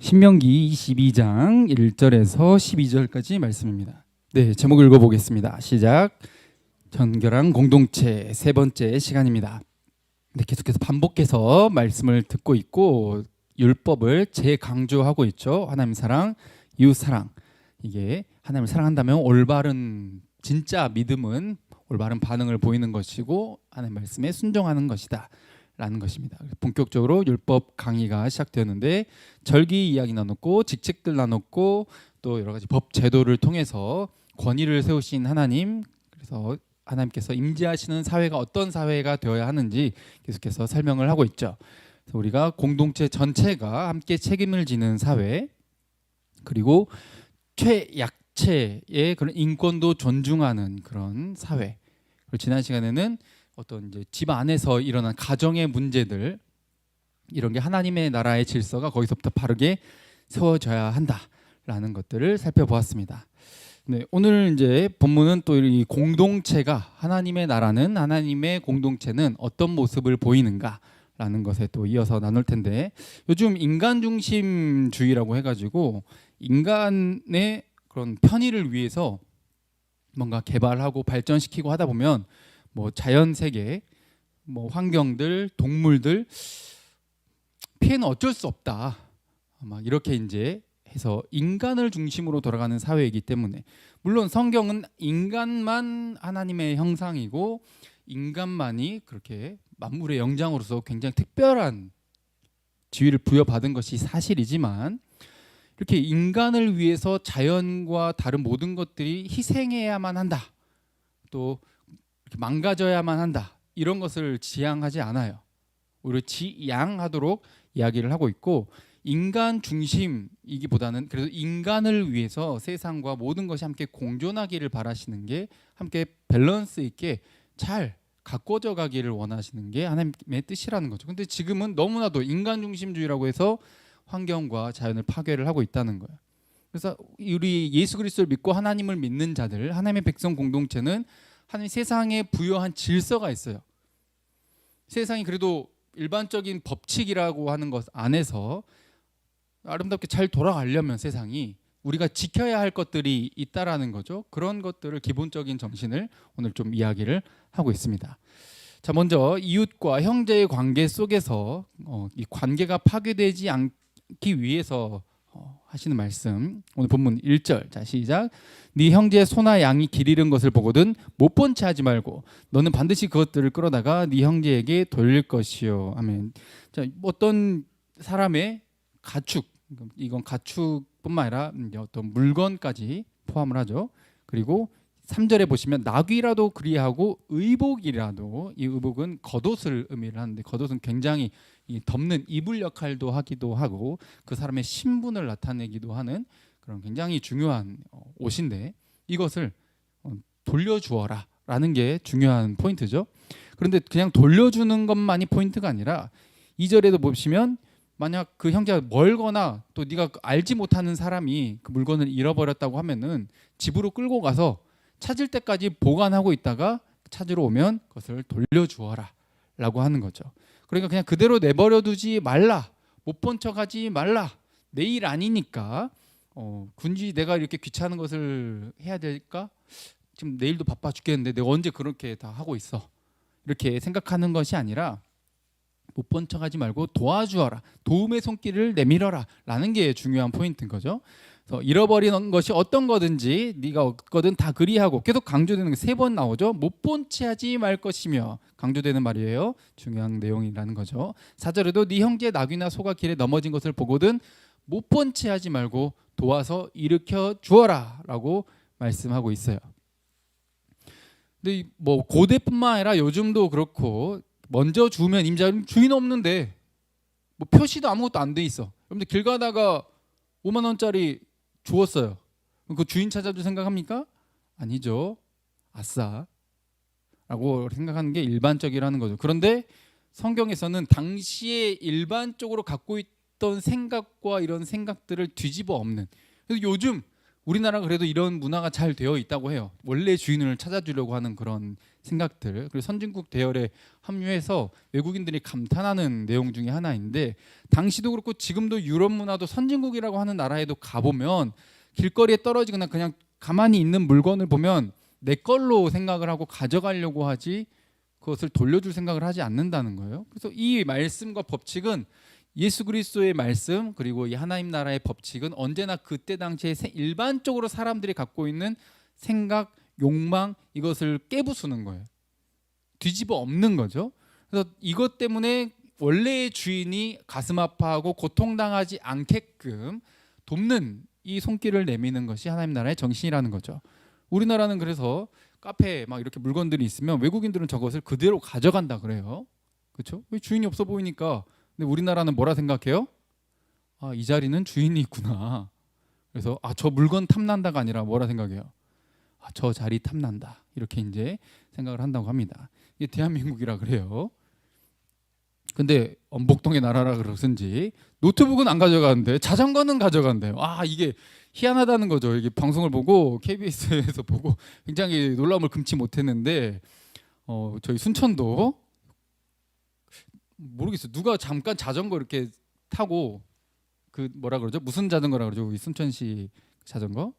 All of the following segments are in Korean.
신명기 22장 1절에서 12절까지 말씀입니다. 네, 제목 읽어보겠습니다. 시작. 정결한 공동체 세 번째 시간입니다. 네, 계속해서 반복해서 말씀을 듣고 있고 율법을 재강조하고 있죠. 하나님 사랑, 이웃 사랑. 이게 하나님을 사랑한다면 올바른 진짜 믿음은 올바른 반응을 보이는 것이고 하나님 말씀에 순종하는 것이다 라는 것입니다. 본격적으로 율법 강의가 시작되었는데 절기 이야기 나눴고 직책들 나눴고 또 여러 가지 법 제도를 통해서 권위를 세우신 하나님, 그래서 하나님께서 임재하시는 사회가 어떤 사회가 되어야 하는지 계속해서 설명을 하고 있죠. 그래서 우리가 공동체 전체가 함께 책임을 지는 사회, 그리고 최약체의 그런 인권도 존중하는 그런 사회. 그리고 지난 시간에는 어떤 이제 집 안에서 일어난 가정의 문제들, 이런 게 하나님의 나라의 질서가 거기서부터 바르게 세워져야 한다라는 것들을 살펴보았습니다. 네, 오늘 이제 본문은 또 이 공동체가, 하나님의 나라는, 하나님의 공동체는 어떤 모습을 보이는가라는 것에 또 이어서 나눌 텐데, 요즘 인간 중심주의라고 해가지고 인간의 그런 편의를 위해서 뭔가 개발하고 발전시키고 하다 보면 뭐 자연 세계, 뭐 환경들, 동물들 피해는 어쩔 수 없다. 막 이렇게 이제 해서 인간을 중심으로 돌아가는 사회이기 때문에, 물론 성경은 인간만 하나님의 형상이고 인간만이 그렇게 만물의 영장으로서 굉장히 특별한 지위를 부여받은 것이 사실이지만, 이렇게 인간을 위해서 자연과 다른 모든 것들이 희생해야만 한다, 또 망가져야만 한다, 이런 것을 지향하지 않아요. 오히려 지양하도록 이야기를 하고 있고, 인간 중심이기보다는 그래도 인간을 위해서 세상과 모든 것이 함께 공존하기를 바라시는 게, 함께 밸런스 있게 잘 가꿔져 가기를 원하시는 게 하나님의 뜻이라는 거죠. 근데 지금은 너무나도 인간 중심주의라고 해서 환경과 자연을 파괴를 하고 있다는 거예요. 그래서 우리 예수 그리스도를 믿고 하나님을 믿는 자들, 하나님의 백성 공동체는 하나님 세상에 부여한 질서가 있어요. 세상이 그래도 일반적인 법칙이라고 하는 것 안에서 아름답게 잘 돌아가려면 세상이 우리가 지켜야 할 것들이 있다라는 거죠. 그런 것들을, 기본적인 정신을 오늘 좀 이야기를 하고 있습니다. 자, 먼저 이웃과 형제의 관계 속에서 이 관계가 파괴되지 않기 위해서 하시는 말씀, 오늘 본문 1절. 자, 시작. 네 형제의 소나 양이 길 잃은 것을 보거든 못 본 채 하지 말고 너는 반드시 그것들을 끌어다가 네 형제에게 돌릴 것이요. 아멘. 자, 어떤 사람의 가축, 이건 가축뿐만 아니라 어떤 물건까지 포함을 하죠. 그리고 3절에 보시면 나귀라도 그리하고 의복이라도, 이 의복은 겉옷을 의미를 하는데, 겉옷은 굉장히 이 덮는 이불 역할도 하기도 하고 그 사람의 신분을 나타내기도 하는 그런 굉장히 중요한 옷인데, 이것을 돌려주어라 라는 게 중요한 포인트죠. 그런데 그냥 돌려주는 것만이 포인트가 아니라 2절에도 보시면, 만약 그 형제가 멀거나 또 네가 알지 못하는 사람이 그 물건을 잃어버렸다고 하면은 집으로 끌고 가서 찾을 때까지 보관하고 있다가 찾으러 오면 그것을 돌려주어라 라고 하는 거죠. 그러니까 그냥 그대로 내버려 두지 말라, 못 본 척하지 말라. 내일 아니니까 굳이 내가 이렇게 귀찮은 것을 해야 될까? 지금 내일도 바빠 죽겠는데 내가 언제 그렇게 다 하고 있어, 이렇게 생각하는 것이 아니라 못 본 척하지 말고 도와주어라, 도움의 손길을 내밀어라 라는 게 중요한 포인트인 거죠. 그래서 잃어버린 것이 어떤 거든지 네가 얻거든 다 그리하고, 계속 강조되는 게 3번 나오죠. 못 본 채 하지 말 것이며, 강조되는 말이에요. 중요한 내용이라는 거죠. 4절에도 네 형제 나귀나 소가 길에 넘어진 것을 보거든 못 본 채 하지 말고 도와서 일으켜 주어라 라고 말씀하고 있어요. 근데 뭐 고대뿐만 아니라 요즘도 그렇고, 먼저 주면 임자는 주인 없는데 뭐 표시도 아무것도 안 돼 있어. 여러분들 길 가다가 5만 원짜리 주었어요. 그 주인 찾아줄 생각합니까? 아니죠. 아싸 라고 생각하는 게 일반적이라는 거죠. 그런데 성경에서는 당시에 일반적으로 갖고 있던 생각과 이런 생각들을 뒤집어 엎는, 그래서 요즘 우리나라가 그래도 이런 문화가 잘 되어 있다고 해요. 원래 주인을 찾아주려고 하는 그런 생각들. 그리고 선진국 대열에 합류해서 외국인들이 감탄하는 내용 중에 하나인데, 당시도 그렇고 지금도 유럽 문화도 선진국이라고 하는 나라에도 가보면 길거리에 떨어지거나 그냥 가만히 있는 물건을 보면 내 걸로 생각을 하고 가져가려고 하지 그것을 돌려줄 생각을 하지 않는다는 거예요. 그래서 이 말씀과 법칙은, 예수 그리스도의 말씀 그리고 이 하나님 나라의 법칙은 언제나 그때 당시에 일반적으로 사람들이 갖고 있는 생각, 욕망, 이것을 깨부수는 거예요. 뒤집어 엎는 거죠. 그래서 이것 때문에 원래의 주인이 가슴 아파하고 고통당하지 않게끔 돕는 이 손길을 내미는 것이 하나님 나라의 정신이라는 거죠. 우리나라는 그래서 카페에 막 이렇게 물건들이 있으면 외국인들은 저것을 그대로 가져간다 그래요. 그렇죠? 왜 주인이 없어 보이니까. 근데 우리나라는 뭐라 생각해요? 아, 이 자리는 주인이 있구나. 그래서 저 물건 탐난다가 아니라 뭐라 생각해요? 저 자리 탐난다. 이렇게 이제 생각을 한다고 합니다. 이게 대한민국이라 그래요. 근데 엄복동의 나라라 그러든지 노트북은 안 가져가는데 자전거는 가져간대요. 이게 희한하다는 거죠. 이게 방송을 보고 KBS에서 보고 굉장히 놀라움을 금치 못했는데, 저희 순천도 모르겠어요. 누가 잠깐 자전거 이렇게 타고, 그 뭐라 그러죠? 무슨 자전거라 그러죠? 우리 순천시 자전거,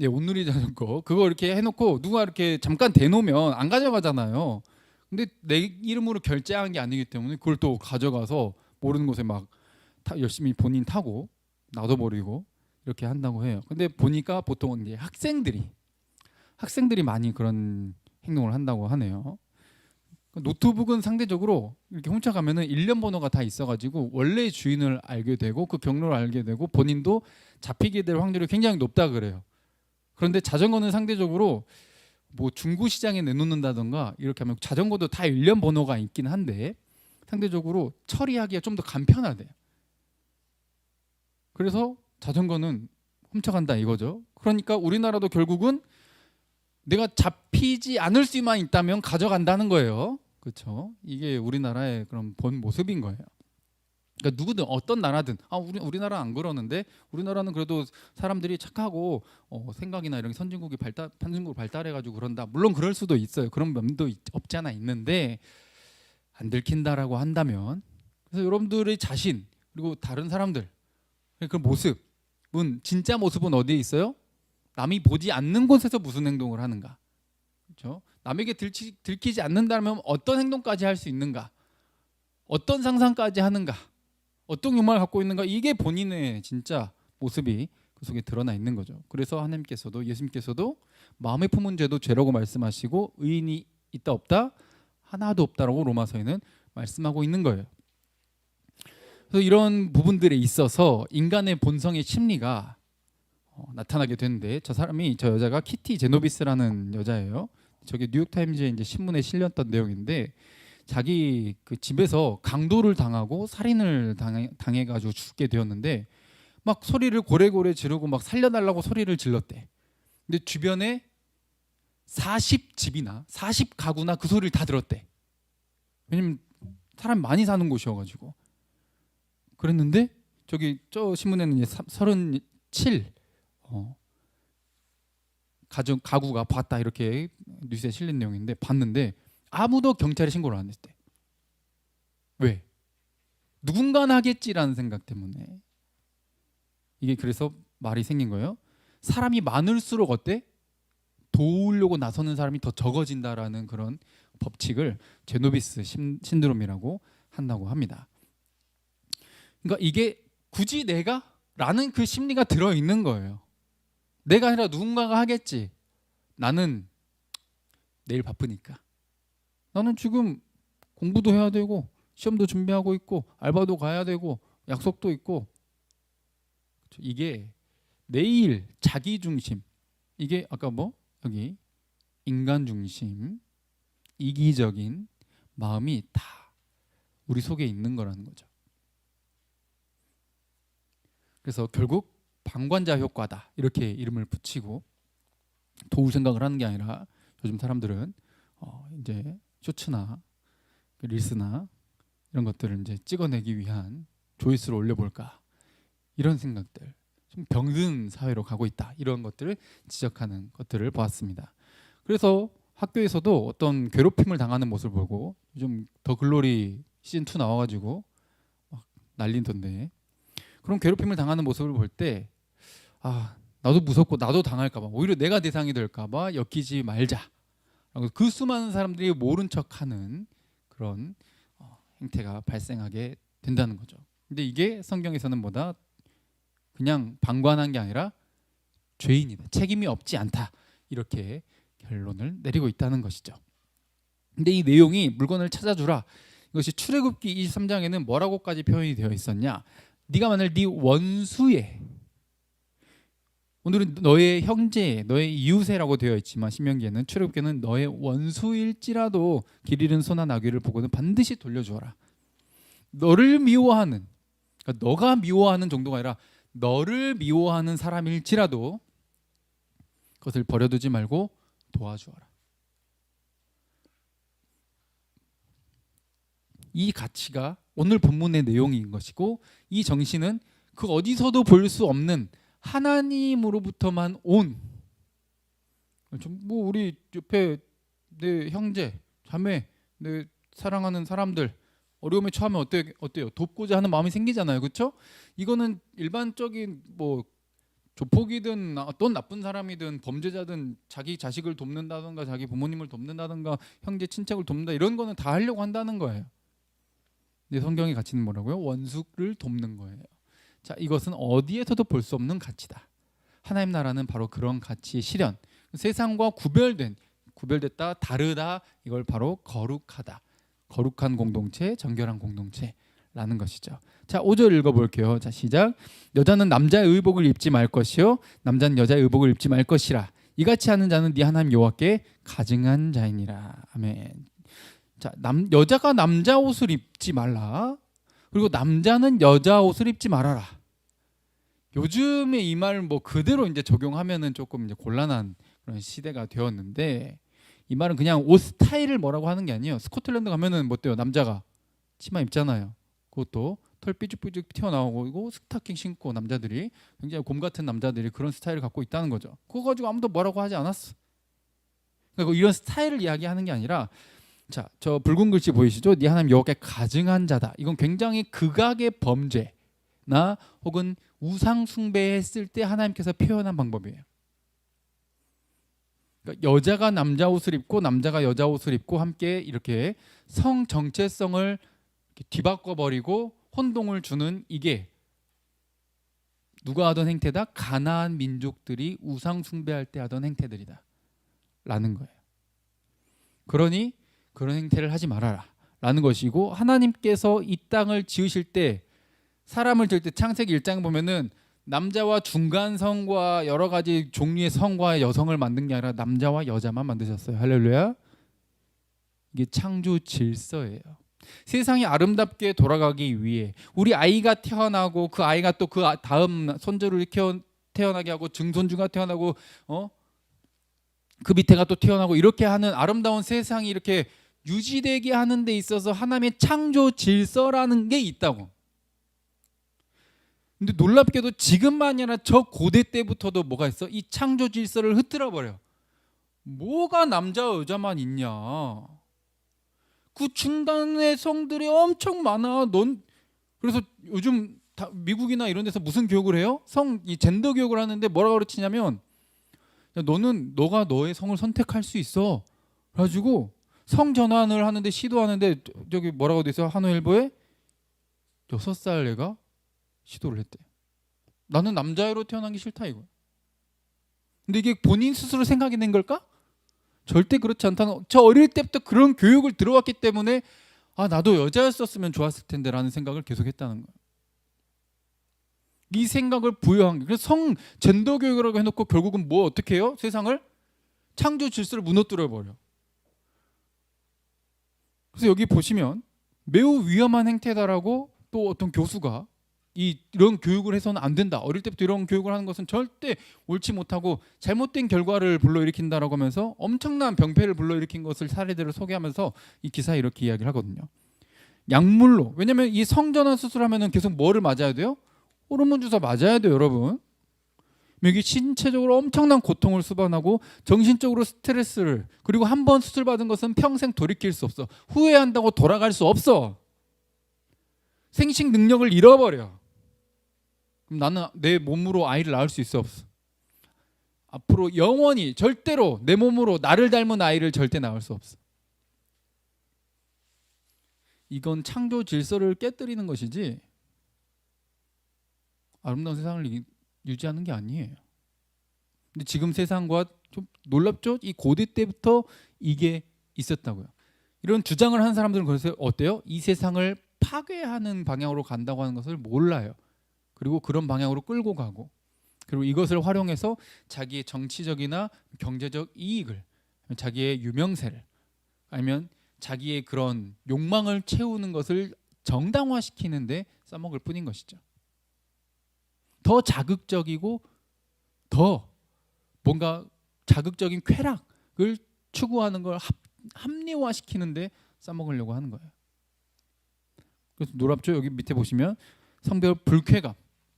온누리 자전거, 그거 이렇게 해놓고 누가 이렇게 잠깐 대놓으면 안 가져가잖아요. 근데 내 이름으로 결제한 게 아니기 때문에 그걸 또 가져가서 모르는 곳에 막 열심히 본인 타고 놔둬버리고 이렇게 한다고 해요. 근데 보니까 보통은 이제 학생들이 많이 그런 행동을 한다고 하네요. 노트북은 상대적으로 이렇게 훔쳐가면은 일련 번호가 다 있어가지고 원래 주인을 알게 되고 그 경로를 알게 되고 본인도 잡히게 될 확률이 굉장히 높다 그래요. 그런데 자전거는 상대적으로 뭐 중고 시장에 내놓는다던가 이렇게 하면 자전거도 다 일련 번호가 있긴 한데 상대적으로 처리하기가 좀 더 간편하대요. 그래서 자전거는 훔쳐간다 이거죠. 그러니까 우리나라도 결국은 내가 잡히지 않을 수만 있다면 가져간다는 거예요. 그렇죠? 이게 우리나라의 그런 본 모습인 거예요. 그러니까 누구든 어떤 나라든 우리나라 안 그러는데, 우리나라는 그래도 사람들이 착하고 생각이나 이런 선진국으로 발달해가지고 그런다. 물론 그럴 수도 있어요. 그런 면도 없지 않아 있는데, 안 들킨다라고 한다면, 그래서 여러분들의 자신 그리고 다른 사람들 그 모습은, 진짜 모습은 어디에 있어요? 남이 보지 않는 곳에서 무슨 행동을 하는가, 그렇죠? 남에게 들키지 않는다면 어떤 행동까지 할 수 있는가, 어떤 상상까지 하는가, 어떤 욕망을 갖고 있는가, 이게 본인의 진짜 모습이 그 속에 드러나 있는 거죠. 그래서 하나님께서도, 예수님께서도 마음에 품은 죄도 죄라고 말씀하시고 의인이 있다 없다? 하나도 없다라고 로마서에는 말씀하고 있는 거예요. 그래서 이런 부분들에 있어서 인간의 본성의 심리가 나타나게 되는데, 저 여자가 키티 제노비스라는 여자예요. 저게 뉴욕타임즈에 이제 신문에 실렸던 내용인데, 자기 그 집에서 강도를 당하고 살인을 당해가지고 죽게 되었는데, 막 소리를 고래고래 지르고 막 살려달라고 소리를 질렀대. 근데 주변에 40집이나 40가구나 그 소리를 다 들었대. 왜냐면 사람 많이 사는 곳이어가지고. 그랬는데 저 신문에는 이제 37 가구가 봤다, 이렇게 뉴스에 실린 내용인데, 봤는데 아무도 경찰에 신고를 안 했대. 왜? 누군가는 하겠지라는 생각 때문에. 이게 그래서 말이 생긴 거예요. 사람이 많을수록 어때? 도우려고 나서는 사람이 더 적어진다라는 그런 법칙을 제노비스 신드롬이라고 한다고 합니다. 그러니까 이게 굳이 내가? 라는 그 심리가 들어있는 거예요. 내가 아니라 누군가가 하겠지. 나는 내일 바쁘니까. 나는 지금 공부도 해야 되고 시험도 준비하고 있고 알바도 가야 되고 약속도 있고. 이게 내일 자기 중심, 이게 아까 여기 인간 중심, 이기적인 마음이 다 우리 속에 있는 거라는 거죠. 그래서 결국 방관자 효과다, 이렇게 이름을 붙이고 도울 생각을 하는 게 아니라, 요즘 사람들은 이제 쇼츠나 릴스나 이런 것들을 이제 찍어내기 위한 조회수를 올려볼까, 이런 생각들, 병든 사회로 가고 있다. 이런 것들을 지적하는 것들을 보았습니다. 그래서 학교에서도 어떤 괴롭힘을 당하는 모습을 보고 요즘 더 글로리 시즌 2 나와가지고 막 난리던데 그런 괴롭힘을 당하는 모습을 볼 때 나도 무섭고 나도 당할까봐 오히려 내가 대상이 될까봐 엮이지 말자. 그 수많은 사람들이 모른 척하는 그런 행태가 발생하게 된다는 거죠. 근데 이게 성경에서는 뭐다? 그냥 방관한 게 아니라 죄인이다. 책임이 없지 않다. 이렇게 결론을 내리고 있다는 것이죠. 근데 이 내용이 물건을 찾아주라. 이것이 출애굽기 23장에는 뭐라고까지 표현이 되어 있었냐? 네가 만일 네 원수의 오늘은 너의 형제, 너의 이웃이라고 되어 있지만 신명기에는 출애굽기에는 너의 원수일지라도 길 잃은 소나 나귀를 보고는 반드시 돌려주어라. 너를 미워하는 그러니까 너가 미워하는 정도가 아니라 너를 미워하는 사람일지라도 그것을 버려두지 말고 도와주어라. 이 가치가 오늘 본문의 내용인 것이고 이 정신은 그 어디서도 볼 수 없는 하나님으로부터만 온 뭐 우리 옆에 내 형제, 자매, 내 사랑하는 사람들 어려움에 처하면 어때요? 돕고자 하는 마음이 생기잖아요. 그렇죠? 이거는 일반적인 뭐 조폭이든 어떤 나쁜 사람이든 범죄자든 자기 자식을 돕는다든가 자기 부모님을 돕는다든가 형제 친척을 돕는다 이런 거는 다 하려고 한다는 거예요. 근데 성경의 가치는 뭐라고요? 원수를 돕는 거예요. 자, 이것은 어디에서도 볼 수 없는 가치다. 하나님 나라는 바로 그런 가치의 실현. 세상과 구별됐다, 다르다. 이걸 바로 거룩하다. 거룩한 공동체, 정결한 공동체라는 것이죠. 자, 5절 읽어볼게요. 자, 시작. 여자는 남자의 의복을 입지 말 것이요 남자는 여자의 의복을 입지 말 것이라. 이같이 하는 자는 네 하나님 여호와께 가증한 자이니라. 아멘. 자, 여자가 남자 옷을 입지 말라. 그리고 남자는 여자 옷을 입지 말아라. 요즘에 이 말을 뭐 그대로 이제 적용하면은 조금 이제 곤란한 그런 시대가 되었는데 이 말은 그냥 옷 스타일을 뭐라고 하는 게 아니에요. 스코틀랜드 가면은 뭐 어때요? 남자가 치마 입잖아요. 그것도 털 삐죽삐죽 튀어나오고 스타킹 신고 남자들이 굉장히 곰 같은 남자들이 그런 스타일을 갖고 있다는 거죠. 그거 가지고 아무도 뭐라고 하지 않았어. 그러니까 이런 스타일을 이야기하는 게 아니라 자, 저 붉은 글씨 보이시죠? 네 하나님 여호와께 가증한 자다. 이건 굉장히 극악의 범죄나 혹은 우상 숭배했을 때 하나님께서 표현한 방법이에요. 그러니까 여자가 남자 옷을 입고 남자가 여자 옷을 입고 함께 이렇게 성 정체성을 뒤바꿔 버리고 혼동을 주는 이게 누가 하던 행태다? 가나안 민족들이 우상 숭배할 때 하던 행태들이다 라는 거예요. 그러니 그런 행태를 하지 말아라 라는 것이고 하나님께서 이 땅을 지으실 때 사람을 지을 때 창세기 1장에 보면은 남자와 중간성과 여러 가지 종류의 성과 여성을 만든 게 아니라 남자와 여자만 만드셨어요. 할렐루야. 이게 창조 질서예요. 세상이 아름답게 돌아가기 위해 우리 아이가 태어나고 그 아이가 또 그 다음 손주를 태어나게 하고 증손주가 태어나고 그 밑에가 또 태어나고 이렇게 하는 아름다운 세상이 이렇게 유지되게 하는 데 있어서 하나님의 창조 질서라는 게 있다고. 근데 놀랍게도 지금만이 아니라 저 고대 때부터도 뭐가 있어? 이 창조 질서를 흐트러 버려. 뭐가 남자와 여자만 있냐? 그 중간의 성들이 엄청 많아. 그래서 요즘 미국이나 이런 데서 무슨 교육을 해요? 이 젠더 교육을 하는데 뭐라고 가르치냐면 너가 너의 성을 선택할 수 있어. 그래가지고 성 전환을 하는데 시도하는데 저기 뭐라고 돼 있어? 한화일보에 6살 애가 시도를 했대. 나는 남자애로 태어난 게 싫다 이거. 근데 이게 본인 스스로 생각이 낸 걸까? 절대 그렇지 않다는. 저 어릴 때부터 그런 교육을 들어왔기 때문에 나도 여자였었으면 좋았을 텐데 라는 생각을 계속했다는 거예요. 이 생각을 부여한 게. 그래서 성 젠더 교육이라고 해놓고 결국은 뭐 어떻게 해요? 세상을 창조 질서를 무너뜨려 버려. 그래서 여기 보시면 매우 위험한 행태다라고 또 어떤 교수가 이런 교육을 해서는 안 된다. 어릴 때부터 이런 교육을 하는 것은 절대 옳지 못하고 잘못된 결과를 불러일으킨다라고 하면서 엄청난 병폐를 불러일으킨 것을 사례들을 소개하면서 이 기사에 이렇게 이야기를 하거든요. 약물로. 왜냐하면 이 성전환 수술하면은 계속 뭐를 맞아야 돼요? 호르몬 주사 맞아야 돼요, 여러분. 여기 신체적으로 엄청난 고통을 수반하고 정신적으로 스트레스를, 그리고 한 번 수술받은 것은 평생 돌이킬 수 없어. 후회한다고 돌아갈 수 없어. 생식 능력을 잃어버려. 그럼 나는 내 몸으로 아이를 낳을 수 있어 없어? 앞으로 영원히 절대로 내 몸으로 나를 닮은 아이를 절대 낳을 수 없어. 이건 창조 질서를 깨뜨리는 것이지 아름다운 세상을 유지하는 게 아니에요. 근데 지금 세상과 좀 놀랍죠? 이 고대 때부터 이게 있었다고요. 이런 주장을 하는 사람들은 그래서 어때요? 이 세상을 파괴하는 방향으로 간다고 하는 것을 몰라요. 그리고 그런 방향으로 끌고 가고, 그리고 이것을 활용해서 자기의 정치적이나 경제적 이익을, 자기의 유명세를, 아니면 자기의 그런 욕망을 채우는 것을 정당화시키는데 써먹을 뿐인 것이죠. 더 자극적이고 더 뭔가 자극적인 쾌락을 추구하는 걸 합리화시키는데 써먹으려고 하는 거예요. 그래서 놀랍죠? 여기 밑에 보시면 성별 불쾌감,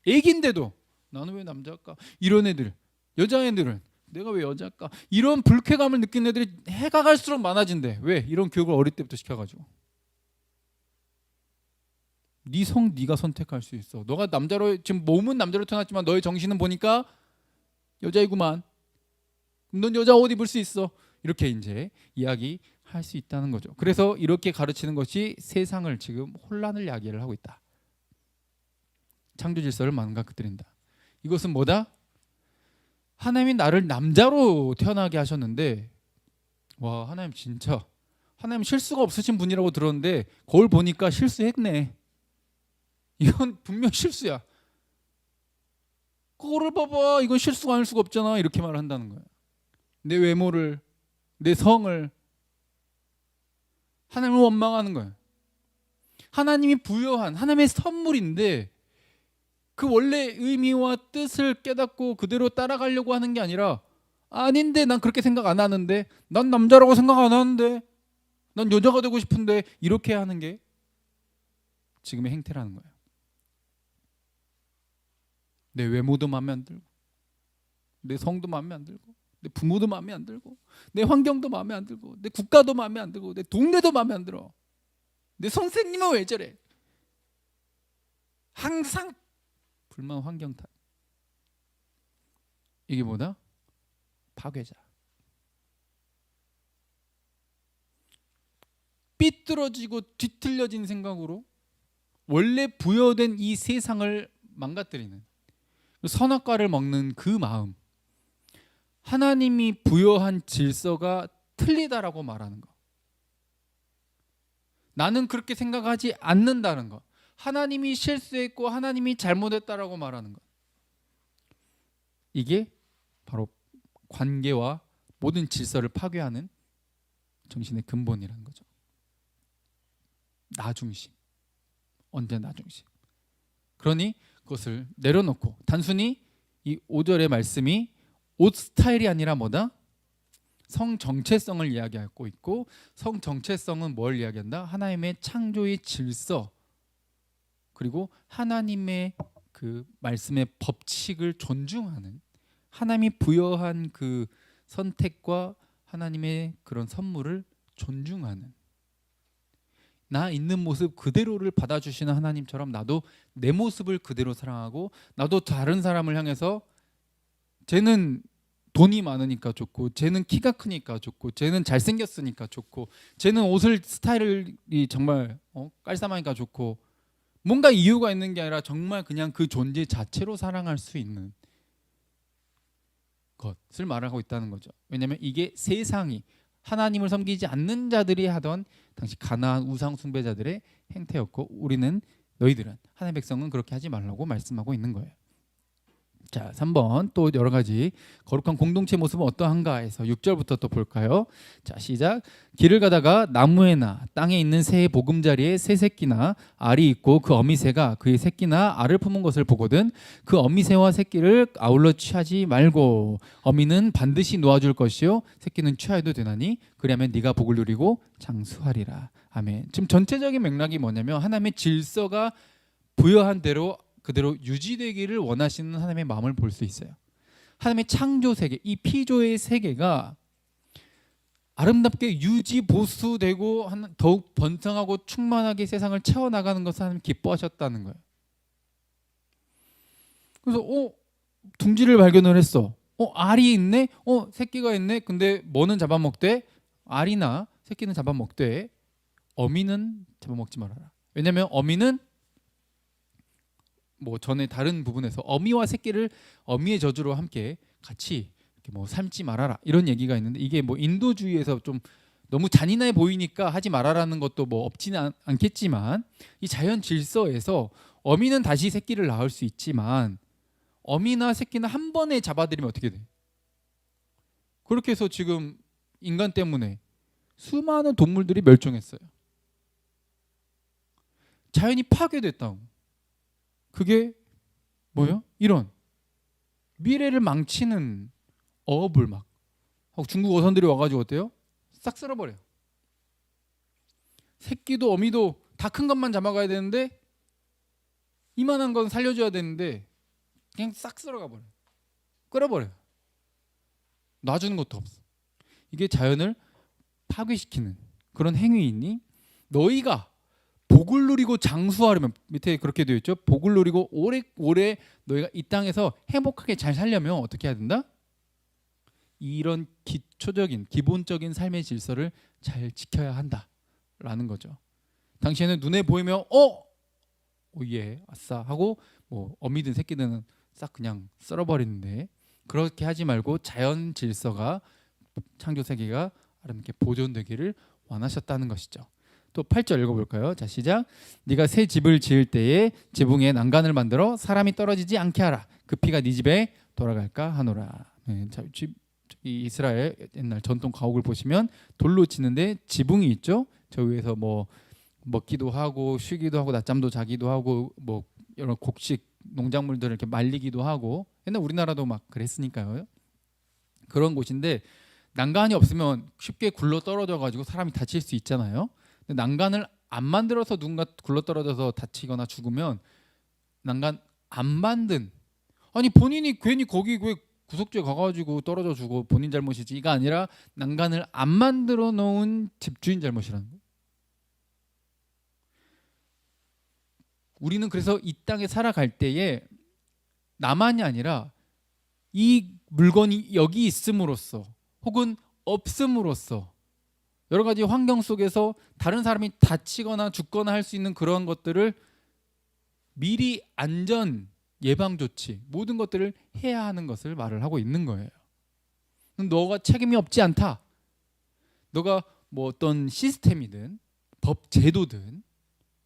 애기인데도 나는 왜 남자일까? 이런 애들, 여자애들은 내가 왜 여자일까? 이런 불쾌감을 느끼는 애들이 해가 갈수록 많아진대. 왜? 이런 교육을 어릴 때부터 시켜가지고. 네 성 네가 선택할 수 있어. 너가 남자로, 지금 몸은 남자로 태어났지만 너의 정신은 보니까 여자이구만. 넌 여자 옷 입을 수 있어. 이렇게 이제 이야기할 수 있다는 거죠. 그래서 이렇게 가르치는 것이 세상을 지금 혼란을 야기를 하고 있다. 창조 질서를 망가뜨린다. 이것은 뭐다? 하나님이 나를 남자로 태어나게 하셨는데, 와, 하나님 진짜 하나님 실수가 없으신 분이라고 들었는데 거울 보니까 실수했네. 이건 분명 실수야. 거울을 봐봐. 이건 실수가 아닐 수가 없잖아. 이렇게 말을 한다는 거야. 내 외모를, 내 성을 하나님을 원망하는 거야. 하나님이 부여한 하나님의 선물인데 그 원래 의미와 뜻을 깨닫고 그대로 따라가려고 하는 게 아니라, 아닌데 난 그렇게 생각 안 하는데, 난 남자라고 생각 안 하는데, 난 여자가 되고 싶은데, 이렇게 하는 게 지금의 행태라는 거예요. 내 외모도 마음에 안 들고, 내 성도 마음에 안 들고, 내 부모도 마음에 안 들고, 내 환경도 마음에 안 들고, 내 국가도 마음에 안 들고, 내 동네도 마음에 안 들어. 내 선생님은 왜 저래? 항상 불만, 환경 탓. 이게 뭐다? 파괴자. 삐뚤어지고 뒤틀려진 생각으로 원래 부여된 이 세상을 망가뜨리는, 선악과를 먹는 그 마음, 하나님이 부여한 질서가 틀리다라고 말하는 거, 나는 그렇게 생각하지 않는다는 거, 하나님이 실수했고 하나님이 잘못했다라고 말하는 것, 이게 바로 관계와 모든 질서를 파괴하는 정신의 근본이라는 거죠. 나 중심, 언제나 나 중심. 그러니 그것을 내려놓고 단순히 이 5절의 말씀이 옷 스타일이 아니라 뭐다? 성 정체성을 이야기하고 있고, 성 정체성은 뭘 이야기한다? 하나님의 창조의 질서, 그리고 하나님의 그 말씀의 법칙을 존중하는, 하나님이 부여한 그 선택과 하나님의 그런 선물을 존중하는, 나 있는 모습 그대로를 받아주시는 하나님처럼 나도 내 모습을 그대로 사랑하고, 나도 다른 사람을 향해서 쟤는 돈이 많으니까 좋고, 쟤는 키가 크니까 좋고, 쟤는 잘생겼으니까 좋고, 쟤는 옷을 스타일이 정말 깔쌈하니까 좋고, 뭔가 이유가 있는 게 아니라 정말 그냥 그 존재 자체로 사랑할 수 있는 것을 말하고 있다는 거죠. 왜냐하면 이게 세상이, 하나님을 섬기지 않는 자들이 하던 당시 가나안 우상 숭배자들의 행태였고, 우리는, 너희들은, 하나님의 백성은 그렇게 하지 말라고 말씀하고 있는 거예요. 자, 3번 또 여러 가지 거룩한 공동체 모습은 어떠한가 해서 6절부터 또 볼까요? 자, 시작. 길을 가다가 나무에나 땅에 있는 새의 보금자리에 새 새끼나 알이 있고 그 어미새가 그의 새끼나 알을 품은 것을 보거든 그 어미새와 새끼를 아울러 취하지 말고 어미는 반드시 놓아줄 것이요 새끼는 취하여도 되나니 그리하면 네가 복을 누리고 장수하리라. 아멘. 지금 전체적인 맥락이 뭐냐면 하나님의 질서가 부여한 대로 그대로 유지되기를 원하시는 하나님의 마음을 볼 수 있어요. 하나님의 창조 세계, 이 피조의 세계가 아름답게 유지 보수되고 더욱 번성하고 충만하게 세상을 채워나가는 것을 하나님 기뻐하셨다는 거예요. 그래서 둥지를 발견을 했어. 알이 있네. 새끼가 있네. 근데 뭐는 잡아먹되? 알이나 새끼는 잡아먹되 어미는 잡아먹지 말아라. 왜냐하면 어미는 뭐 전에 다른 부분에서 어미와 새끼를 어미의 저주로 함께 같이 이렇게 뭐 삶지 말아라 이런 얘기가 있는데, 이게 뭐 인도주의에서 좀 너무 잔인해 보이니까 하지 말아라는 것도 뭐 없지는 않겠지만, 이 자연 질서에서 어미는 다시 새끼를 낳을 수 있지만 어미나 새끼는 한 번에 잡아들이면 어떻게 돼? 그렇게 해서 지금 인간 때문에 수많은 동물들이 멸종했어요. 자연이 파괴됐다고. 그게 뭐예요? 이런 미래를 망치는 어업을 막 하고 중국 어선들이 와가지고 어때요? 싹 쓸어버려요. 새끼도 어미도 다 큰 것만 잡아가야 되는데 이만한 건 살려줘야 되는데 그냥 싹 쓸어가 버려요. 끌어버려요. 놔주는 것도 없어. 이게 자연을 파괴시키는 그런 행위이니 너희가 복을 누리고 장수하려면, 밑에 그렇게 되어 있죠. 복을 누리고 오래 너희가 이 땅에서 행복하게 잘 살려면 어떻게 해야 된다? 이런 기본적인 삶의 질서를 잘 지켜야 한다라는 거죠. 당시에는 눈에 보이면 예 아싸 하고 뭐 어미든 새끼든 싹 그냥 썰어버리는데, 그렇게 하지 말고 자연 질서가, 창조 세계가 아름답게 보존되기를 원하셨다는 것이죠. 또 8절 읽어볼까요? 자, 시작. 네가 새 집을 지을 때에 지붕에 난간을 만들어 사람이 떨어지지 않게 하라. 그 피가 네 집에 돌아갈까 하노라. 네, 자, 이 이스라엘 옛날 전통 가옥을 보시면 돌로 치는데 지붕이 있죠. 저 위에서 뭐 먹기도 하고 쉬기도 하고 낮잠도 자기도 하고 뭐 여러 곡식 농작물들을 이렇게 말리기도 하고, 옛날 우리나라도 막 그랬으니까요. 그런 곳인데 난간이 없으면 쉽게 굴러 떨어져 가지고 사람이 다칠 수 있잖아요. 근데 난간을 안 만들어서 누군가 굴러 떨어져서 다치거나 죽으면 난간 안 만든, 아니 본인이 괜히 거기 왜 구석지에 가가지고 떨어져 주고 본인 잘못이지, 이가 아니라 난간을 안 만들어 놓은 집주인 잘못이라는 거예요. 우리는 그래서 이 땅에 살아갈 때에 나만이 아니라 이 물건이 여기 있음으로써 혹은 없음으로써 여러 가지 환경 속에서 다른 사람이 다치거나 죽거나 할 수 있는 그런 것들을 미리 안전 예방 조치 모든 것들을 해야 하는 것을 말을 하고 있는 거예요. 너가 책임이 없지 않다. 너가 뭐 어떤 시스템이든 법 제도든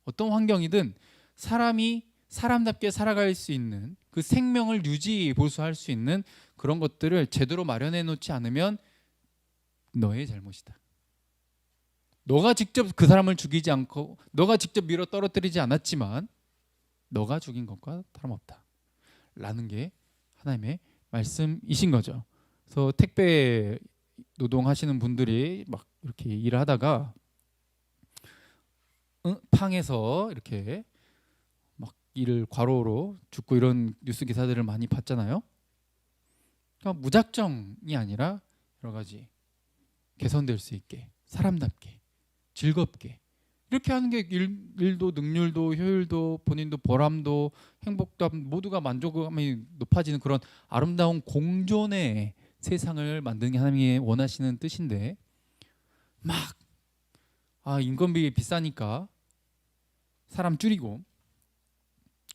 어떤 환경이든 사람이 사람답게 살아갈 수 있는 그 생명을 유지 보수할 수 있는 그런 것들을 제대로 마련해 놓지 않으면 너의 잘못이다. 너가 직접 그 사람을 죽이지 않고 너가 직접 밀어 떨어뜨리지 않았지만 너가 죽인 것과 다름없다 라는 게 하나님의 말씀이신 거죠. 그래서 택배 노동하시는 분들이 막 이렇게 일을 하다가 팡에서 이렇게 막 일을 과로로 죽고 이런 뉴스 기사들을 많이 봤잖아요. 그러니까 무작정이 아니라 여러 가지 개선될 수 있게 사람답게 즐겁게 이렇게 하는 게 일도 능률도 효율도 본인도 보람도 행복도 모두가 만족감이 높아지는 그런 아름다운 공존의 세상을 만드는 게 하나님이 원하시는 뜻인데, 막 인건비 비싸니까 사람 줄이고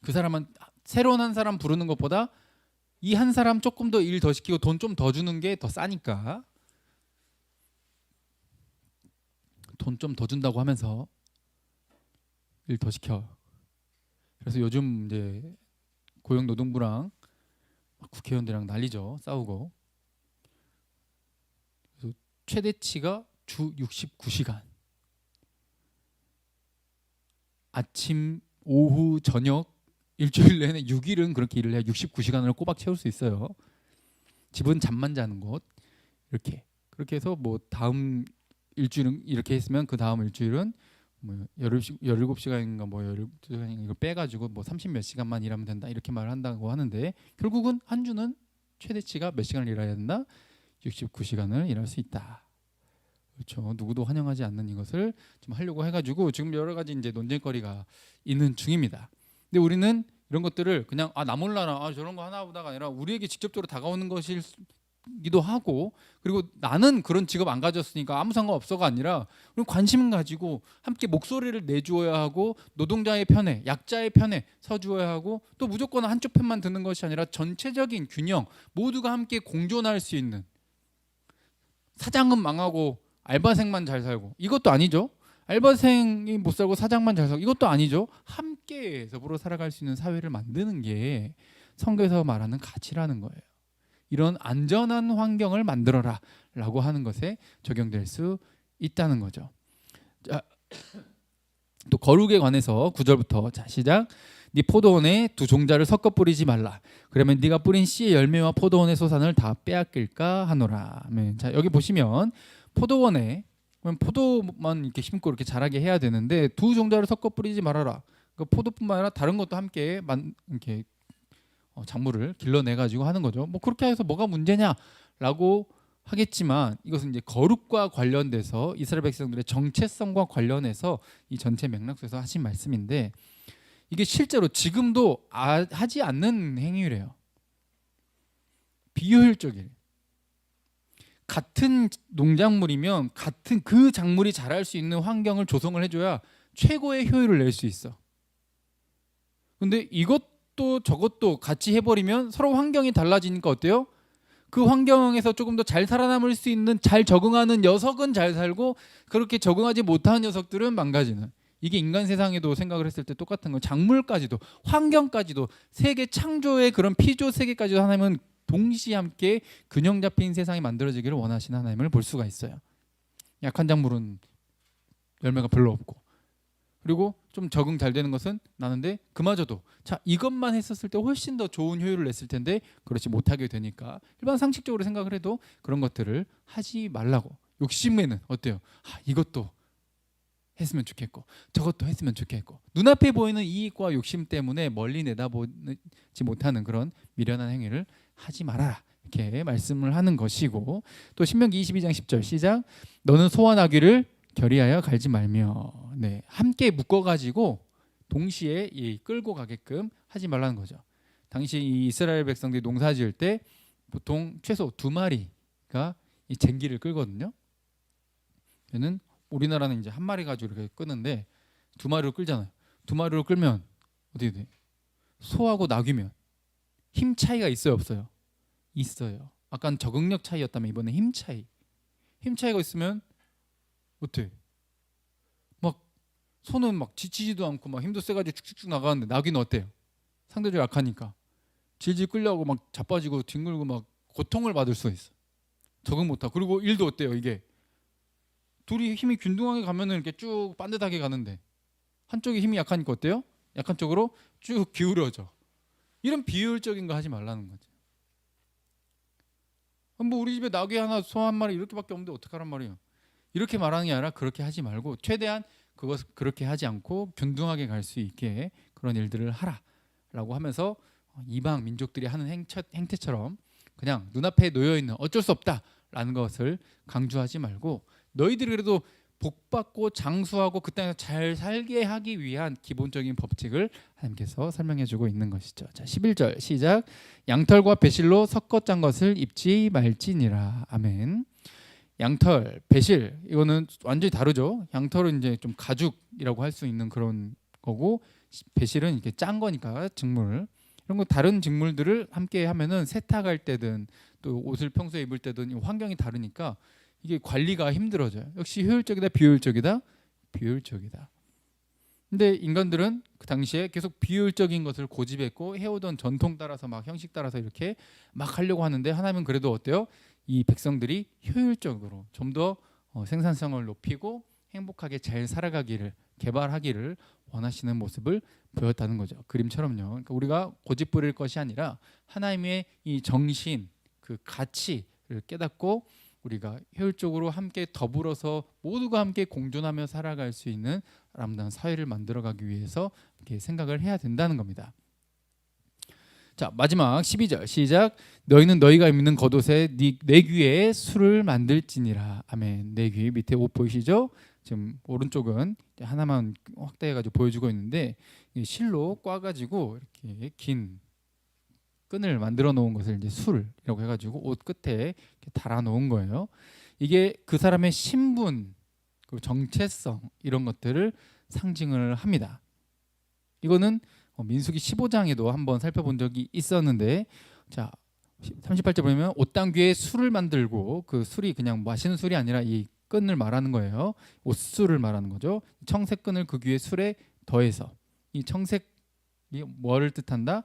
그 사람은 새로운 한 사람 부르는 것보다 이 한 사람 조금 더 일 더 시키고 돈 좀 더 주는 게 더 싸니까 돈 좀 더 준다고 하면서 일 더 시켜. 그래서 요즘 이제 고용노동부랑 국회의원들이랑 난리죠. 싸우고. 그래서 최대치가 주 69시간. 아침, 오후, 저녁 일주일 내내 6일은 그렇게 일을 해야 69시간을 꼬박 채울 수 있어요. 집은 잠만 자는 곳. 이렇게. 그렇게 해서 뭐 다음 일주일은 이렇게 했으면 그 다음 일주일은 뭐 17시간인가 뭐 12시간인가 이거 빼가지고 뭐 30몇 시간만 일하면 된다 이렇게 말을 한다고 하는데, 결국은 한 주는 최대치가 몇 시간을 일해야 된다? 69시간을 일할 수 있다. 그렇죠. 누구도 환영하지 않는 이것을 좀 하려고 해가지고 지금 여러 가지 이제 논쟁거리가 있는 중입니다. 근데 우리는 이런 것들을 그냥 나 몰라라, 저런 거 하나 보다가 아니라 우리에게 직접적으로 다가오는 것이기도 하고, 그리고 나는 그런 직업 안 가졌으니까 아무 상관 없어가 아니라 우리 관심 가지고 함께 목소리를 내주어야 하고, 노동자의 편에, 약자의 편에 서주어야 하고, 또 무조건 한쪽 편만 듣는 것이 아니라 전체적인 균형, 모두가 함께 공존할 수 있는, 사장은 망하고 알바생만 잘 살고 이것도 아니죠. 알바생이 못 살고 사장만 잘 살고 이것도 아니죠. 함께 더불어 살아갈 수 있는 사회를 만드는 게 성경에서 말하는 가치라는 거예요. 이런 안전한 환경을 만들어라 라고 하는 것에 적용될 수 있다는 거죠. 자, 또 거룩에 관해서 9절부터 자 시작. 네 포도원에 두 종자를 섞어 뿌리지 말라. 그러면 네가 뿌린 씨의 열매와 포도원의 소산을 다 빼앗길까 하노라. 아멘. 자, 여기 보시면 포도원에 포도만 이렇게 심고 이렇게 자라게 해야 되는데 두 종자를 섞어 뿌리지 말아라. 그 포도뿐만 아니라 다른 것도 함께 이렇게 작물을 길러내 가지고 하는 거죠. 뭐 그렇게 해서 뭐가 문제냐라고 하겠지만 이것은 이제 거룩과 관련돼서 이스라엘 백성들의 정체성과 관련해서 이 전체 맥락 속에서 하신 말씀인데, 이게 실제로 지금도 하지 않는 행위래요. 비효율적이에요. 같은 농작물이면 같은 그 작물이 자랄 수 있는 환경을 조성을 해줘야 최고의 효율을 낼 수 있어. 근데 이것도 저것도 같이 해버리면 서로 환경이 달라지니까 어때요? 그 환경에서 조금 더 잘 살아남을 수 있는, 잘 적응하는 녀석은 잘 살고 그렇게 적응하지 못하는 녀석들은 망가지는, 이게 인간 세상에도 생각을 했을 때 똑같은 거. 작물까지도, 환경까지도, 세계 창조의 그런 피조 세계까지도 하나님은 동시에 함께 균형 잡힌 세상이 만들어지기를 원하시는 하나님을 볼 수가 있어요. 약한 작물은 열매가 별로 없고, 그리고 좀 적응 잘 되는 것은 나는데 그마저도 자 이것만 했었을 때 훨씬 더 좋은 효율을 냈을 텐데 그렇지 못하게 되니까 일반 상식적으로 생각을 해도 그런 것들을 하지 말라고. 욕심에는 어때요? 이것도 했으면 좋겠고 저것도 했으면 좋겠고, 눈앞에 보이는 이익과 욕심 때문에 멀리 내다보지 못하는 그런 미련한 행위를 하지 말아라, 이렇게 말씀을 하는 것이고, 또 신명기 22장 10절 시작. 너는 소와 나귀를 결의하여 갈지 말며. 네, 함께 묶어가지고 동시에 끌고 가게끔 하지 말라는 거죠. 당시 이 이스라엘 백성들이 농사지을 때 보통 최소 2마리가 이 쟁기를 끌거든요. 얘는 우리나라는 이제 한 마리 가지고 이렇게 끄는데 2마리로 끌잖아요. 2마리로 끌면 어떻게 돼? 소하고 나귀면 힘 차이가 있어요, 없어요? 있어요. 아까 적응력 차이였다면 이번에 힘 차이가 있으면 어때? 막 소는 막 지치지도 않고 막 힘도 세가지고 축축축 나가는데 나귀는 어때요? 상대적으로 약하니까 질질 끌려고 막 자빠지고 뒹굴고 막 고통을 받을 수 있어. 적응 못하고. 그리고 일도 어때요? 이게 둘이 힘이 균등하게 가면은 이렇게 쭉 반듯하게 가는데 한쪽이 힘이 약하니까 어때요? 약한 쪽으로 쭉 기울어져. 이런 비효율적인 거 하지 말라는 거지. 뭐 우리 집에 나귀 하나, 소 한 마리 이렇게밖에 없는데 어떡하란 말이에요. 이렇게 말하는 게 아니라 그렇게 하지 말고 최대한 그것을 그렇게 하지 않고 균등하게 갈 수 있게 그런 일들을 하라라고 하면서 이방 민족들이 하는 행태처럼 그냥 눈앞에 놓여 있는 어쩔 수 없다라는 것을 강조하지 말고, 너희들이 그래도 복받고 장수하고 그 땅에서 잘 살게 하기 위한 기본적인 법칙을 하나님께서 설명해주고 있는 것이죠. 자, 11절 시작. 양털과 배실로 섞어 짠 것을 입지 말지니라. 아멘. 양털, 배실 이거는 완전히 다르죠. 양털은 이제 좀 가죽이라고 할 수 있는 그런 거고, 배실은 이렇게 짠 거니까 직물. 이런 거 다른 직물들을 함께 하면은 세탁할 때든 또 옷을 평소에 입을 때든 환경이 다르니까 이게 관리가 힘들어져요. 역시 효율적이다, 비효율적이다, 비효율적이다. 근데 인간들은 그 당시에 계속 비효율적인 것을 고집했고 해오던 전통 따라서 막 형식 따라서 이렇게 막 하려고 하는데, 하나님은 그래도 어때요? 이 백성들이 효율적으로 좀 더 생산성을 높이고 행복하게 잘 살아가기를, 개발하기를 원하시는 모습을 보였다는 거죠. 그림처럼요. 그러니까 우리가 고집 부릴 것이 아니라 하나님의 이 정신, 그 가치를 깨닫고 우리가 효율적으로 함께 더불어서 모두가 함께 공존하며 살아갈 수 있는 아름다운 사회를 만들어가기 위해서 이렇게 생각을 해야 된다는 겁니다. 자, 마지막 12절 시작. 너희는 너희가 입는 겉옷에 내 귀에 술을 만들지니라. 아멘. 내 귀 밑에 옷 보이시죠? 지금 오른쪽은 하나만 확대해가지고 보여주고 있는데 실로 꽈가지고 이렇게 긴 끈을 만들어 놓은 것을 이제 술이라고 해가지고 옷 끝에 이렇게 달아 놓은 거예요. 이게 그 사람의 신분, 그리고 정체성 이런 것들을 상징을 합니다. 이거는 민수기 15장에도 한번 살펴본 적이 있었는데, 자 38절 보면 옷당귀에 술을 만들고, 그 술이 그냥 마시는 술이 아니라 이 끈을 말하는 거예요. 옷술을 말하는 거죠. 청색 끈을 그 귀에 술에 더해서, 이 청색이 뭐를 뜻한다?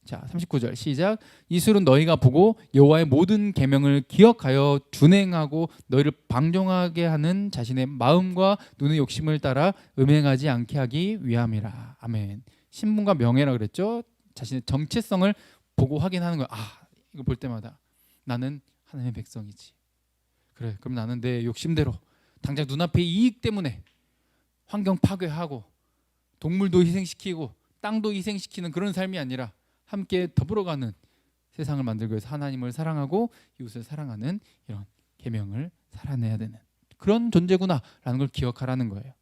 자 39절 시작. 이 술은 너희가 보고 여호와의 모든 계명을 기억하여 준행하고 너희를 방종하게 하는 자신의 마음과 눈의 욕심을 따라 음행하지 않게 하기 위함이라. 아멘. 신분과 명예라 그랬죠. 자신의 정체성을 보고 확인하는 거야. 아, 이거 볼 때마다 나는 하나님의 백성이지. 그래, 그럼 나는 내 욕심대로 당장 눈앞의 이익 때문에 환경 파괴하고 동물도 희생시키고 땅도 희생시키는 그런 삶이 아니라 함께 더불어가는 세상을 만들기 위해서 하나님을 사랑하고 이웃을 사랑하는 이런 계명을 살아내야 되는 그런 존재구나라는 걸 기억하라는 거예요.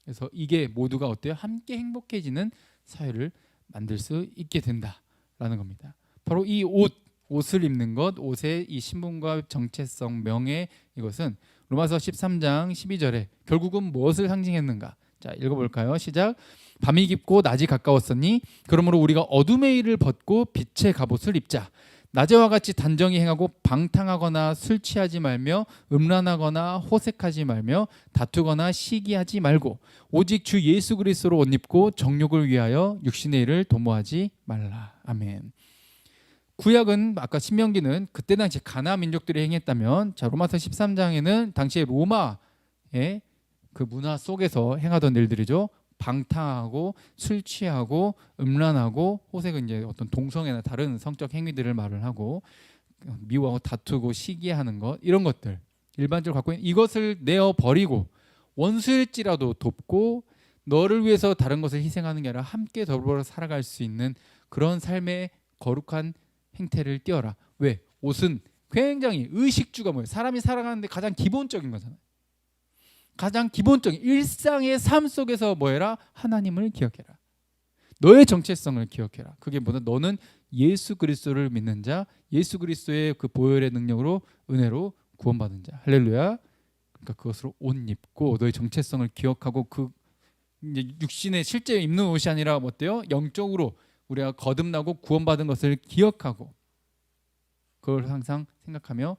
그래서 이게 모두가 어때요? 함께 행복해지는 사회를 만들 수 있게 된다라는 겁니다. 바로 이 옷을 입는 것, 옷의 이 신분과 정체성, 명예, 이것은 로마서 13장 12절에 결국은 무엇을 상징했는가? 자, 읽어볼까요? 시작. 밤이 깊고 낮이 가까웠으니 그러므로 우리가 어둠의 일을 벗고 빛의 갑옷을 입자. 낮에와 같이 단정히 행하고 방탕하거나 술 취하지 말며 음란하거나 호색하지 말며 다투거나 시기하지 말고 오직 주 예수 그리스도로 옷 입고 정욕을 위하여 육신의 일을 도모하지 말라. 아멘. 구약은, 아까 신명기는 그때 당시 가나안 민족들이 행했다면, 자 로마서 13장에는 당시에 로마의 그 문화 속에서 행하던 일들이죠. 방탕하고 술 취하고 음란하고 호색은 이제 어떤 동성애나 다른 성적 행위들을 말을 하고, 미워하고 다투고 시기하는 것, 이런 것들 일반적으로 갖고 있는 이것을 내어 버리고 원수일지라도 돕고 너를 위해서 다른 것을 희생하는 게 아니라 함께 더불어 살아갈 수 있는 그런 삶의 거룩한 행태를 띄어라. 왜? 옷은 굉장히 의식주가 뭐예요? 사람이 살아가는데 가장 기본적인 거잖아요. 가장 기본적인 일상의 삶 속에서 뭐 해라? 하나님을 기억해라. 너의 정체성을 기억해라. 그게 뭐냐? 너는 예수 그리스도를 믿는 자, 예수 그리스도의 그 보혈의 능력으로 은혜로 구원받은 자. 할렐루야. 그러니까 그것으로 옷 입고 너의 정체성을 기억하고, 그 이제 육신의 실제 입는 옷이 아니라 뭐 어때요? 영적으로 우리가 거듭나고 구원받은 것을 기억하고 그걸 항상 생각하며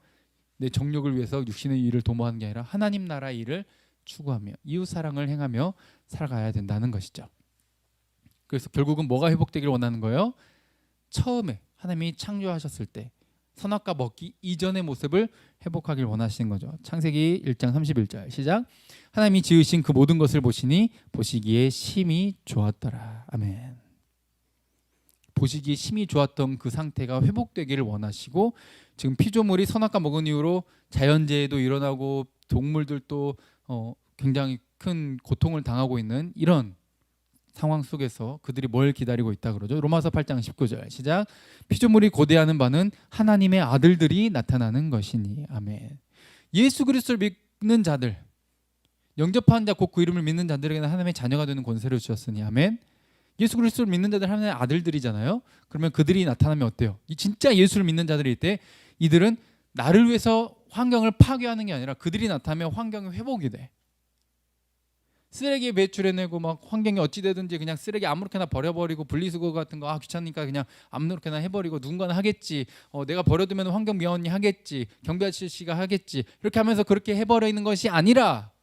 내 정욕을 위해서 육신의 일을 도모하는 게 아니라 하나님 나라의 일을 추구하며 이웃 사랑을 행하며 살아가야 된다는 것이죠. 그래서 결국은 뭐가 회복되기를 원하는 거예요? 처음에 하나님이 창조하셨을 때 선악과 먹기 이전의 모습을 회복하길 원하시는 거죠. 창세기 1장 31절 시작. 하나님이 지으신 그 모든 것을 보시니 보시기에 심히 좋았더라. 아멘. 보시기에 심히 좋았던 그 상태가 회복되기를 원하시고, 지금 피조물이 선악과 먹은 이후로 자연재해도 일어나고 동물들도 굉장히 큰 고통을 당하고 있는 이런 상황 속에서 그들이 뭘 기다리고 있다 그러죠. 로마서 8장 19절 시작. 피조물이 고대하는 바는 하나님의 아들들이 나타나는 것이니. 아멘. 예수 그리스도를 믿는 자들, 영접한 자 곧 그 이름을 믿는 자들에게는 하나님의 자녀가 되는 권세를 주셨으니. 아멘. 예수 그리스도를 믿는 자들 하나님의 아들들이잖아요. 그러면 그들이 나타나면 어때요? 이 진짜 예수를 믿는 자들일 때 이들은 나를 위해서 환경을 파괴하는 게 아니라 그들이 나타나면 환경이 회복이 돼. 쓰레기 배출해내고 막 환경이 어찌되든지 그냥 쓰레기 아무렇게나 버려버리고 분리수거 같은 거 귀찮으니까 그냥 아무렇게나 해버리고 누군가는 하겠지, 내가 버려두면 환경미화원이 하겠지, 경비 아저씨가 하겠지, 이렇게 하면서 그렇게 해버리는 것이 아니라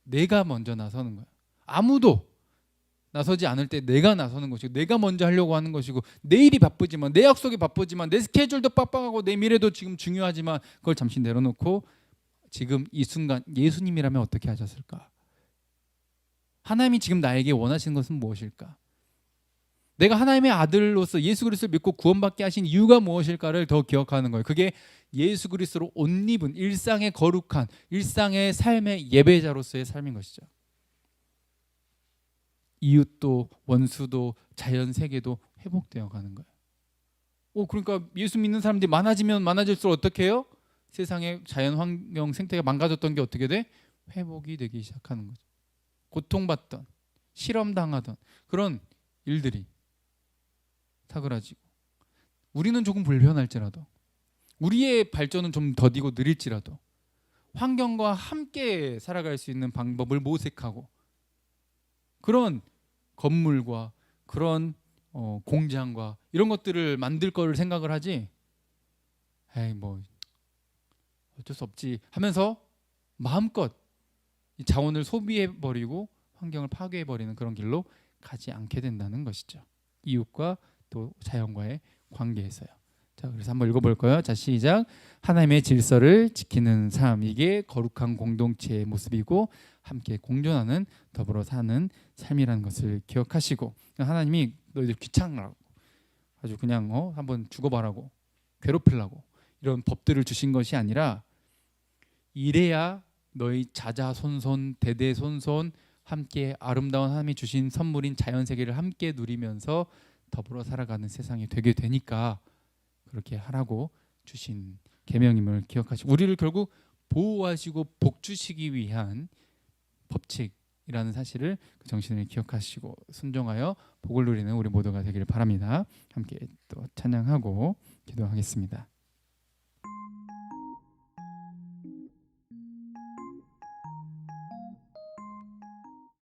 내가 먼저 나서는 거야. 아무도 나서지 않을 때 내가 나서는 것이고 내가 먼저 하려고 하는 것이고, 내 일이 바쁘지만 내 약속이 바쁘지만 내 스케줄도 빡빡하고 내 미래도 지금 중요하지만 그걸 잠시 내려놓고 지금 이 순간 예수님이라면 어떻게 하셨을까? 하나님이 지금 나에게 원하시는 것은 무엇일까? 내가 하나님의 아들로서 예수 그리스도를 믿고 구원받게 하신 이유가 무엇일까를 더 기억하는 거예요. 그게 예수 그리스도로 옷 입은 일상의 거룩한 일상의 삶의 예배자로서의 삶인 것이죠. 이웃도 원수도 자연 세계도 회복되어 가는 거예요. 그러니까 예수 믿는 사람들이 많아지면 많아질수록 어떻게 해요? 세상의 자연 환경 생태가 망가졌던 게 어떻게 돼? 회복이 되기 시작하는 거죠. 고통받던, 실험당하던 그런 일들이 사그라지고, 우리는 조금 불편할지라도, 우리의 발전은 좀 더디고 느릴지라도 환경과 함께 살아갈 수 있는 방법을 모색하고, 그런 건물과 그런 공장과 이런 것들을 만들 거를 생각을 하지, 에이 뭐 어쩔 수 없지 하면서 마음껏 이 자원을 소비해 버리고 환경을 파괴해 버리는 그런 길로 가지 않게 된다는 것이죠. 이웃과 또 자연과의 관계에서요. 자, 그래서 한번 읽어볼까요? 자, 시작. 하나님의 질서를 지키는 삶, 이게 거룩한 공동체의 모습이고 함께 공존하는 더불어 사는 삶이라는 것을 기억하시고, 하나님이 너희들 귀찮으라고 아주 그냥 한번 죽어봐라고 괴롭히려고 이런 법들을 주신 것이 아니라, 이래야 너희 자자손손 대대손손 함께 아름다운 하나님이 주신 선물인 자연세계를 함께 누리면서 더불어 살아가는 세상이 되게 되니까 그렇게 하라고 주신 계명임을 기억하시고, 우리를 결국 보호하시고 복 주시기 위한 법칙이라는 사실을, 그 정신을 기억하시고 순종하여 복을 누리는 우리 모두가 되기를 바랍니다. 함께 또 찬양하고 기도하겠습니다.